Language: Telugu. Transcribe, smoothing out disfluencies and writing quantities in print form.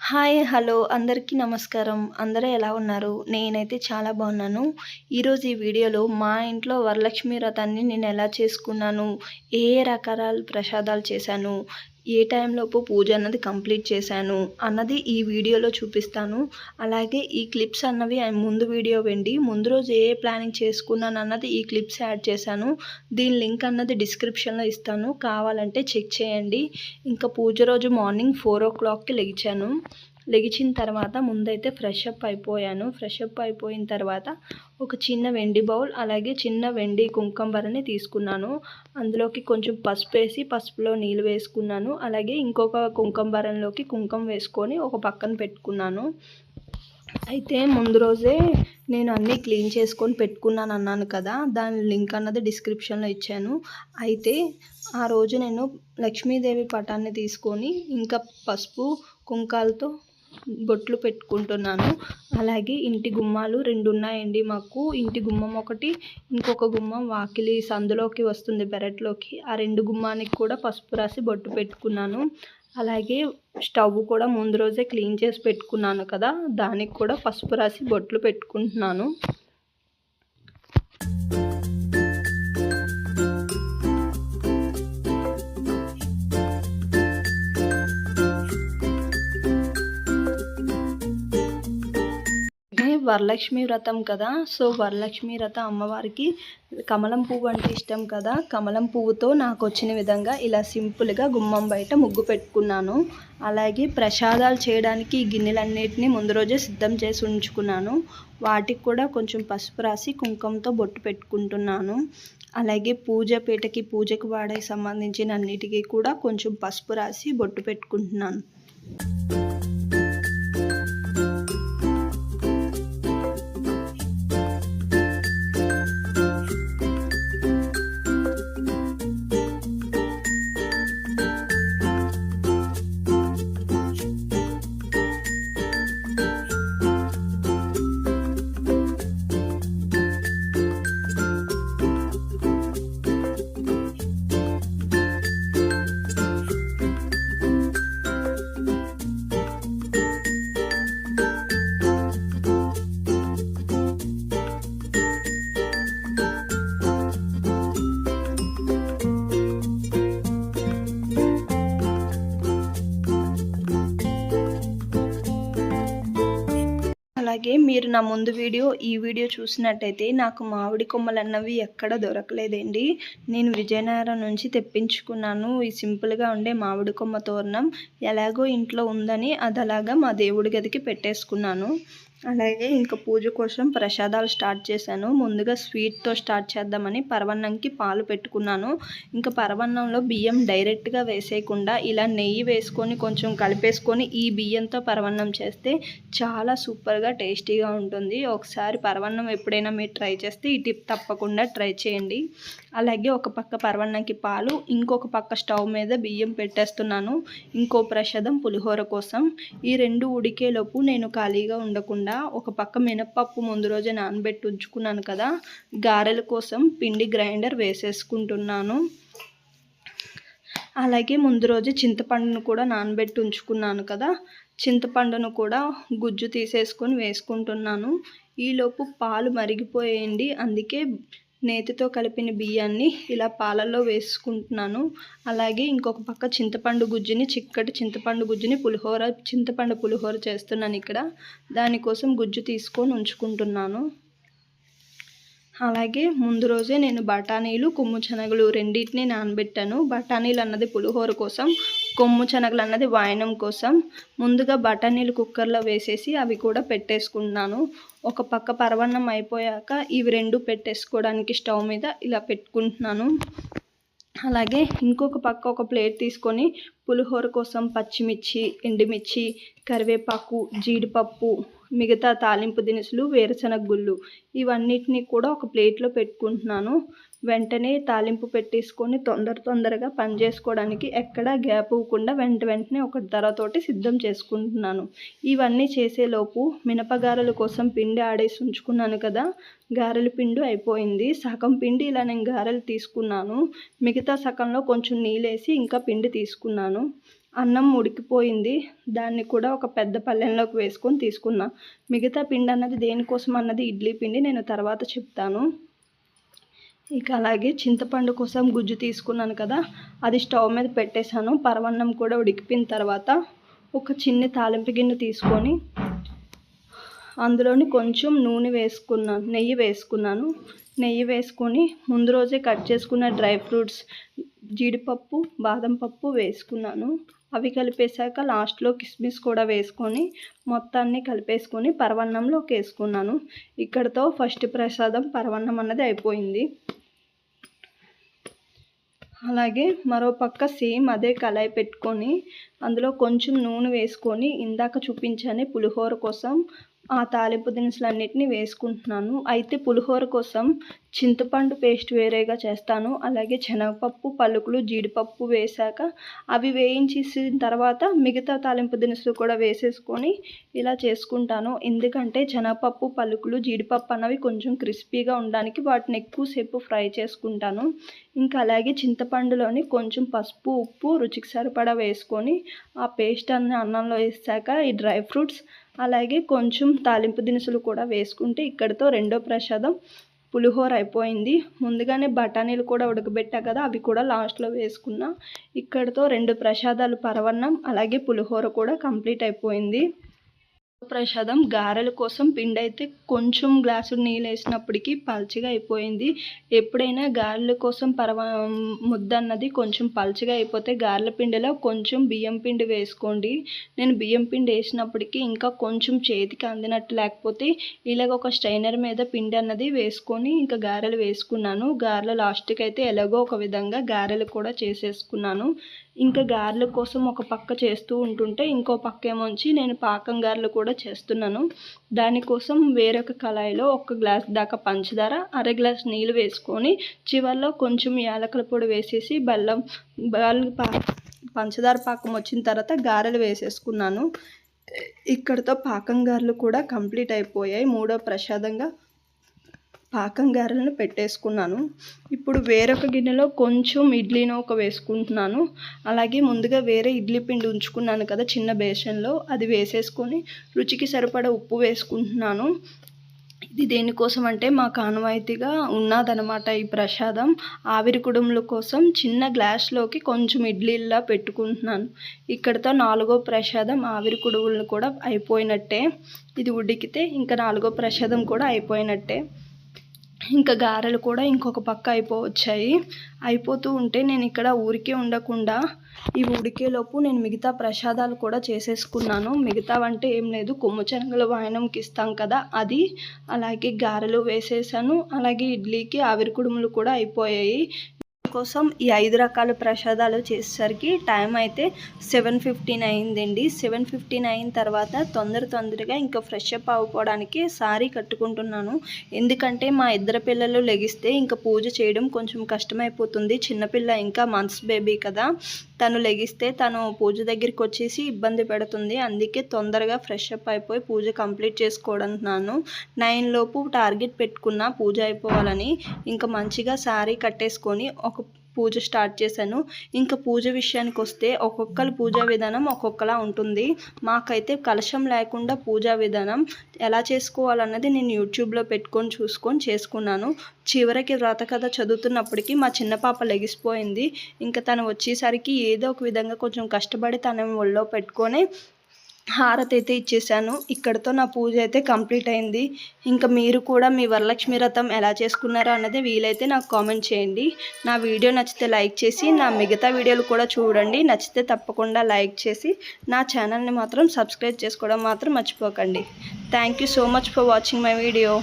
హాయ్! హలో! అందరికీ నమస్కారం. అందరూ ఎలా ఉన్నారు? నేనైతే చాలా బాగున్నాను. ఈరోజు ఈ వీడియోలో మా ఇంట్లో వరలక్ష్మి వ్రతాన్ని నేనెలా చేసుకున్నాను, ఏ ఏ రకాల ప్రసాదాలు చేశాను, ఏ టైంలోపు పూజ అన్నది కంప్లీట్ చేశాను అన్నది ఈ వీడియోలో చూపిస్తాను. అలాగే ఈ క్లిప్స్ అన్నవి ముందు వీడియో వెండి ముందు రోజు ఏ ప్లానింగ్ చేసుకున్నాను అన్నది ఈ క్లిప్స్ యాడ్ చేశాను. దీని లింక్ అన్నది డిస్క్రిప్షన్‌లో ఇస్తాను. కావాలంటే చెక్ చేయండి. ఇంకా పూజ రోజు మార్నింగ్ 4:00కి లెగిచాను. లెగిచిన తర్వాత ముందైతే ఫ్రెష్ అప్ అయిపోయాను. ఫ్రెష్ అప్ అయిపోయిన తర్వాత ఒక చిన్న వెండి బౌల్ అలాగే చిన్న వెండి కుంకుమ భరణి తీసుకున్నాను. అందులోకి కొంచెం పసుపు వేసి పసుపులో నీళ్ళు వేసుకున్నాను. అలాగే ఇంకొక కుంకుమ భరణిలోకి కుంకుమ వేసుకొని ఒక పక్కన పెట్టుకున్నాను. అయితే ముందు రోజే నేను అన్నీ క్లీన్ చేసుకొని పెట్టుకున్నాను అన్నాను కదా, దాని లింక్ అన్నది డిస్క్రిప్షన్లో ఇచ్చాను. అయితే ఆ రోజు నేను లక్ష్మీదేవి పటాన్ని తీసుకొని ఇంకా పసుపు కుంకాలతో బొట్లు పెట్టుకుంటున్నాను. అలాగే ఇంటి గుమ్మాలు 2 ఉన్నాయండి మాకు. ఇంటి గుమ్మం ఒకటి, ఇంకొక గుమ్మం వాకిలి సందులోకి వస్తుంది పెరట్లోకి. ఆ 2 గుమ్మానికి కూడా పసుపు రాసి బొట్టు పెట్టుకున్నాను. అలాగే స్టవ్ కూడా ముందు రోజే క్లీన్ చేసి పెట్టుకున్నాను కదా, దానికి కూడా పసుపు రాసి బొట్లు పెట్టుకుంటున్నాను. వరలక్ష్మి వ్రతం కదా, సో వరలక్ష్మి వ్రతం అమ్మవారికి కమలం పువ్వు అంటే ఇష్టం కదా. కమలం పువ్వుతో నాకు వచ్చిన విధంగా ఇలా సింపుల్గా గుమ్మం బయట ముగ్గు పెట్టుకున్నాను. అలాగే ప్రసాదాలు చేయడానికి ఈ గిన్నెలన్నిటిని ముందు రోజే సిద్ధం చేసి ఉంచుకున్నాను. వాటికి కూడా కొంచెం పసుపు రాసి కుంకుమతో బొట్టు పెట్టుకుంటున్నాను. అలాగే పూజ పీటకి పూజకు వాడే సంబంధించిన అన్నిటికీ కూడా కొంచెం పసుపు రాసి బొట్టు పెట్టుకుంటున్నాను. అలాగే మీరు నా ముందు ఈ వీడియో చూసినట్టయితే నాకు మామిడి కొమ్మలు అన్నవి ఎక్కడ దొరకలేదండి. నేను విజయనగరం నుంచి తెప్పించుకున్నాను. ఈ సింపుల్గా ఉండే మామిడి కొమ్మ తోరణం ఎలాగో ఇంట్లో ఉందని అది అలాగా మా దేవుడి గదికి పెట్టేసుకున్నాను. అలాగే ఇంకా పూజ కోసం ప్రసాదాలు స్టార్ట్ చేశాను. ముందుగా స్వీట్తో స్టార్ట్ చేద్దామని పరవన్నంకి పాలు పెట్టుకున్నాను. ఇంకా పరవన్నంలో బియ్యం డైరెక్ట్గా వేసేయకుండా ఇలా నెయ్యి వేసుకొని కొంచెం కలిపేసుకొని ఈ బియ్యంతో పరవన్నం చేస్తే చాలా సూపర్గా టేస్టీగా ఉంటుంది. ఒకసారి పరవన్నం ఎప్పుడైనా మీరు ట్రై చేస్తే ఈ టిప్ తప్పకుండా ట్రై చేయండి. అలాగే ఒక పక్క పరవన్నంకి పాలు, ఇంకొక పక్క స్టవ్ మీద బియ్యం పెట్టేస్తున్నాను. ఇంకో ప్రసాదం పులిహోర కోసం. ఈ 2 ఉడికేలోపు నేను ఖాళీగా ఉండకుండా ఒక పక్క మినపప్పు ముందు రోజే నానబెట్టి ఉంచుకున్నాను కదా, గారెల కోసం పిండి గ్రైండర్ వేసేసుకుంటున్నాను. అలాగే ముందు రోజు చింతపండును కూడా నానబెట్టి ఉంచుకున్నాను కదా, చింతపండును కూడా గుజ్జు తీసేసుకొని వేసుకుంటున్నాను. ఈలోపు పాలు మరిగిపోయేయండి, అందుకే నేతితో కలిపిన బియ్యాన్ని ఇలా పాలల్లో వేసుకుంటున్నాను. అలాగే ఇంకొక పక్క చింతపండు గుజ్జుని చిక్కటి చింతపండు గుజ్జుని చింతపండు పులిహోర చేస్తున్నాను ఇక్కడ. దానికోసం గుజ్జు తీసుకొని ఉంచుకుంటున్నాను. అలాగే ముందు రోజే నేను బఠానీలు కొమ్ము శనగలు రెండింటిని నానబెట్టాను. బఠానీలు అన్నది పులిహోర కోసం, కొమ్ము శనగలు అన్నది వాయనం కోసం. ముందుగా బఠానీలు కుక్కర్లో వేసేసి అవి కూడా పెట్టేసుకున్నాను. ఒక పక్క పరవన్నం అయిపోయాక ఇవి 2 పెట్టేసుకోవడానికి స్టవ్ మీద ఇలా పెట్టుకుంటున్నాను. అలాగే ఇంకొక పక్క ఒక ప్లేట్ తీసుకొని పులిహోర కోసం పచ్చిమిర్చి, ఎండుమిర్చి, కరివేపాకు, జీడిపప్పు, మిగతా తాలింపు దినుసులు, వేరుశనగ గుళ్ళు ఇవన్నిటిని కూడా ఒక ప్లేట్లో పెట్టుకుంటున్నాను. వెంటనే తాలింపు పెట్టేసుకొని తొందరగా పని చేసుకోవడానికి ఎక్కడా గ్యాప్ ఇవ్వకుండా వెంటనే ఒకటి తరతోటి సిద్ధం చేసుకుంటున్నాను. ఇవన్నీ చేసేలోపు మినపగారెల కోసం పిండి ఆడేసి ఉంచుకున్నాను కదా, గారెల పిండి అయిపోయింది. సగం పిండి ఇలా నేను గారెలు తీసుకున్నాను. మిగతా సగంలో కొంచెం నీళ్ళేసి ఇంకా పిండి తీసుకున్నాను. అన్నం ఉడికిపోయింది. దాన్ని కూడా ఒక పెద్ద పళ్ళెంలోకి వేసుకొని తీసుకున్నా. మిగతా పిండి అన్నది దేనికోసం అన్నది ఇడ్లీ పిండి నేను తర్వాత చెప్తాను. ఇక అలాగే చింతపండు కోసం గుజ్జు తీసుకున్నాను కదా, అది స్టవ్ మీద పెట్టేశాను. పరవన్నం కూడా ఉడికిపోయిన తర్వాత ఒక చిన్న తాలింపు గిన్నె తీసుకొని అందులోని కొంచెం నెయ్యి వేసుకున్నాను. నెయ్యి వేసుకొని ముందు రోజే కట్ చేసుకున్న డ్రై ఫ్రూట్స్, జీడిపప్పు, బాదం పప్పు వేసుకున్నాను. అవి కలిపేశాక లాస్ట్లో కిస్మిస్ కూడా వేసుకొని మొత్తాన్ని కలిపేసుకొని పరవన్నంలోకి వేసుకున్నాను. ఇక్కడితో ఫస్ట్ ప్రసాదం పరవన్నం అన్నది అయిపోయింది. అలాగే మరో పక్క సేమ్ అదే కళాయి పెట్టుకొని అందులో కొంచెం నూనె వేసుకొని ఇందాక చూపించాను పులిహోర కోసం ఆ తాలింపు దినుసులన్నిటిని వేసుకుంటున్నాను. అయితే పులిహోర కోసం చింతపండు పేస్ట్ వేరేగా చేస్తాను. అలాగే శనగపప్పు, పలుకులు, జీడిపప్పు వేశాక అవి వేయించేసిన తర్వాత మిగతా తాలింపు దినుసులు కూడా వేసేసుకొని ఇలా చేసుకుంటాను. ఎందుకంటే శనగపప్పు, పలుకులు, జీడిపప్పు అన్నవి కొంచెం క్రిస్పీగా ఉండడానికి వాటిని ఎక్కువసేపు ఫ్రై చేసుకుంటాను. ఇంకా అలాగే చింతపండులోని కొంచెం పసుపు, ఉప్పు రుచికి సరిపడా వేసుకొని ఆ పేస్ట్ అన్నంలో వేసాక ఈ డ్రై ఫ్రూట్స్ అలాగే కొంచెం తాలింపు దినుసులు కూడా వేసుకుంటే ఇక్కడితో రెండో ప్రసాదం పులిహోర అయిపోయింది. ముందుగానే బఠానీలు కూడా ఉడకబెట్టా కదా, అవి కూడా లాస్ట్లో వేసుకున్నా. ఇక్కడితో 2 ప్రసాదాలు పరవన్నం అలాగే పులిహోర కూడా కంప్లీట్ అయిపోయింది. ప్రసాదం గారెల కోసం పిండి అయితే కొంచెం గ్లాసుడు నీళ్ళు వేసినప్పటికీ పల్చగా అయిపోయింది. ఎప్పుడైనా గారెల కోసం ముద్ద అన్నది కొంచెం పల్చగా అయిపోతే గారెల పిండిలో కొంచెం బియ్యం పిండి వేసుకోండి. నేను బియ్యం పిండి వేసినప్పటికీ ఇంకా కొంచెం చేతికి అందినట్టు లేకపోతే ఇలాగ ఒక స్ట్రైనర్ మీద పిండి అన్నది వేసుకొని ఇంకా గారెలు వేసుకున్నాను. గారెలు లాస్ట్కి అయితే ఎలాగో ఒక విధంగా గారెలు కూడా చేసేసుకున్నాను. ఇంకా గారెల కోసం ఒక పక్క చేస్తూ ఉంటుంటే ఇంకో పక్క ఏమొచ్చి నేను పాకం గారెలు కూడా చేస్తున్నాను. దానికోసం వేరొక కళాయిలో 1 గ్లాస్ దాకా పంచదార, అర గ్లాస్ నీళ్ళు వేసుకొని చివరిలో కొంచెం యాలకుల పొడి వేసేసి పంచదార పాకం వచ్చిన తర్వాత గారెలు వేసేసుకున్నాను. ఇక్కడితో పాకం గారెలు కూడా కంప్లీట్ అయిపోయాయి. మూడో ప్రసాదంగా పాకం గారెలను పెట్టేసుకున్నాను. ఇప్పుడు వేరొక గిన్నెలో కొంచెం ఇడ్లీ నూక వేసుకుంటున్నాను. అలాగే ముందుగా వేరే ఇడ్లీ పిండి ఉంచుకున్నాను కదా చిన్న బేసన్లో, అది వేసేసుకొని రుచికి సరిపడా ఉప్పు వేసుకుంటున్నాను. ఇది దేనికోసం అంటే మాకు ఆనవాయితీగా ఉన్నదనమాట ఈ ప్రసాదం. ఆవిరి కుడుముల కోసం చిన్న గ్లాస్లోకి కొంచెం ఇడ్లీలా పెట్టుకుంటున్నాను. ఇక్కడితో 4వ ప్రసాదం ఆవిరి కుడుములు కూడా అయిపోయినట్టే. ఇది ఉడికితే ఇంకా 4వ ప్రసాదం కూడా అయిపోయినట్టే. ఇంకా గారెలు కూడా ఇంకొక పక్క అయిపోతూ ఉంటే నేను ఇక్కడ ఊరికే ఉండకుండా ఇవి ఉడికేలోపు నేను మిగతా ప్రసాదాలు కూడా చేసేసుకున్నాను. మిగతావంటే ఏం లేదు, కొమ్ము శనగలు వాయనంకి ఇస్తాం కదా అది, అలాగే గారెలు వేసేసాను. అలాగే ఇడ్లీకి ఆవిరి కుడుములు కూడా అయిపోయాయి. కోసం ఈ 5 రకాల ప్రసాదాలు చేసేసరికి టైం అయితే 7:15 అయిందండి. 7:15 అయిన తర్వాత తొందరగా ఇంకా ఫ్రెష్ అప్ అవ్వడానికి సారీ కట్టుకుంటున్నాను. ఎందుకంటే మా ఇద్దరు పిల్లలు లెగిస్తే ఇంకా పూజ చేయడం కొంచెం కష్టమైపోతుంది. చిన్నపిల్ల ఇంకా మంత్స్ బేబీ కదా, తను లెగిస్తే తను పూజ దగ్గరికి వచ్చేసి ఇబ్బంది పెడుతుంది. అందుకే తొందరగా ఫ్రెష్ అప్ అయిపోయి పూజ కంప్లీట్ చేసుకోవడంటున్నాను. 9 లోపు టార్గెట్ పెట్టుకున్న పూజ అయిపోవాలని. ఇంకా మంచిగా సారీ కట్టేసుకొని ఒక పూజ స్టార్ట్ చేశాను. ఇంకా పూజ విషయానికి వస్తే ఒక్కొక్కరి పూజా విధానం ఒక్కొక్కలా ఉంటుంది. మాకైతే కలశం లేకుండా పూజా విధానం ఎలా చేసుకోవాలన్నది నేను యూట్యూబ్లో చూసుకొని చేసుకున్నాను. చివరికి వ్రత కథ చదువుతున్నప్పటికీ మా చిన్న పాప లెగిసిపోయింది. ఇంకా తను వచ్చేసరికి ఏదో ఒక విధంగా కొంచెం కష్టపడి తన ఒళ్ళో పెట్టుకొని హారతి అయితే ఇచ్చేసాను. ఇక్కడితో నా పూజ అయితే కంప్లీట్ అయింది. ఇంకా మీరు కూడా మీ వరలక్ష్మి వ్రతం ఎలా చేసుకున్నారో అన్నది వీలైతే నాకు కామెంట్ చేయండి. నా వీడియో నచ్చితే లైక్ చేసి నా మిగతా వీడియోలు కూడా చూడండి. నచ్చితే తప్పకుండా లైక్ చేసి నా ఛానల్ని మాత్రం సబ్స్క్రైబ్ చేసుకోవడం మాత్రం మర్చిపోకండి. Thank you so much for watching my video.